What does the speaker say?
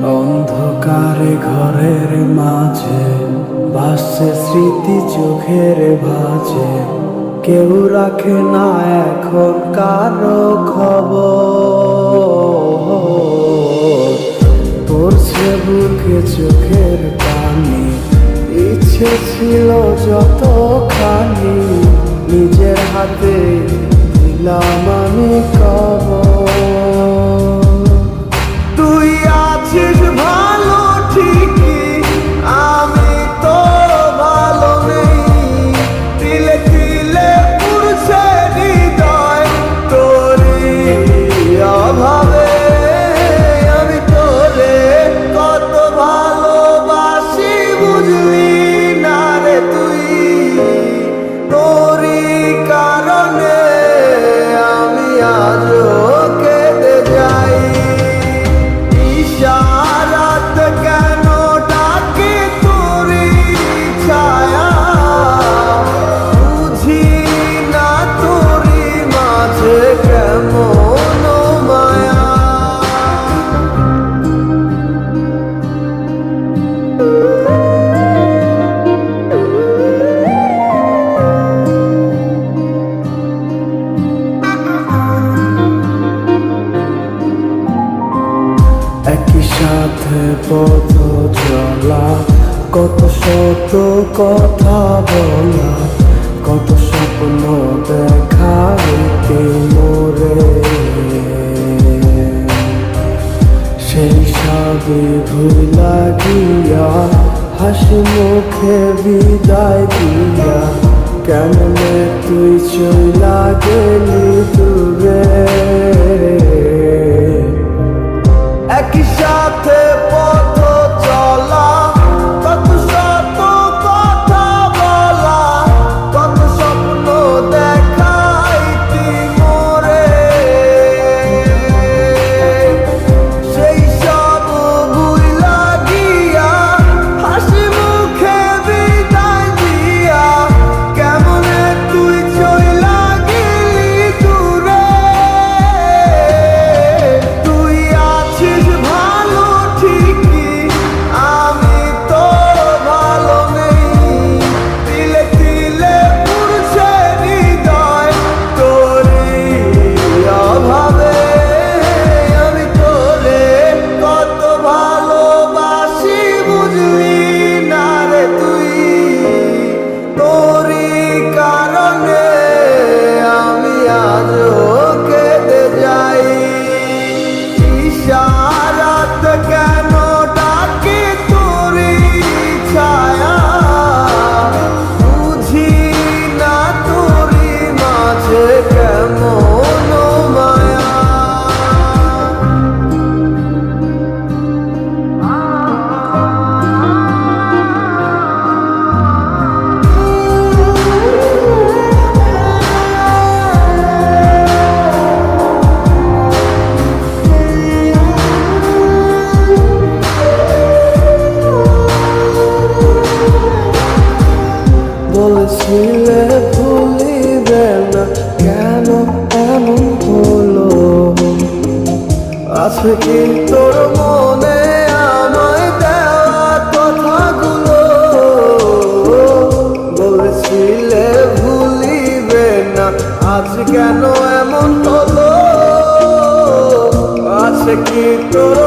অন্ধকারে ঘরের মাঝে ভাসছে স্মৃতি চোখের ভাঁজে, কেউ রাখে না এখন কারো খবর। পড়ছে বুকে চোখের পানি, ইচ্ছে ছিল যতখানি, নিজের হাতে দিলাম আমি কবর। তুই আছিস ভালো ঠিকই, আমি তো ভালো নেই। তিলে তিলে পুড়ছে হৃদয় তোরই অভাবে। আমি তোরে কত ভালোবাসি বুঝলি না রে তুই, তোরই কারণে আমি আজও কেঁদে যাই। ইশারাত কেন ডাকে তোরই ছায়া, বুঝি না তোরই মাঝে কেমন মায়া। একই সাথে পথ চলা, কত শত কথা বলা, কত স্বপ্ন দেখা হইতে মোরে। সেই সবই ভুলা গিয়া, হাসি মুখে বিদায় দিয়া, কেমনে তুই চইলা গেলি দূরে। একই সাথে পথ চলা, কত শত কথা বলা, কত স্বপ্ন দেখাইতি মোরে। সেই সব ভুইলা গিয়া, হাসি মুখে বিদায় দিয়া, কেমনে তুই চইলা গেলি দূরে। তুই আছিস ভালো ঠিকই, আমি তো ভালো নেই। তিলে তিলে পুড়ছে হৃদয় তোরই অভাবে। আমি তোরে কত ভালোবাসি বুঝলি না রে তুই, তোরই কারণে আমি আজও কেঁদে যাই। ইশারাত কেন ডাকে তোরই ছায়া, বুঝি না তোরই মাঝে কেমন মায়া। বলেছিলে ভুলিবে না, কেন এমন হলো? আছে কি তোর মনে আমায় দেওয়া কথাগুলো? বলেছিলে ভুলিবে না, আজ কেন এমন হলো? আছে কি তোর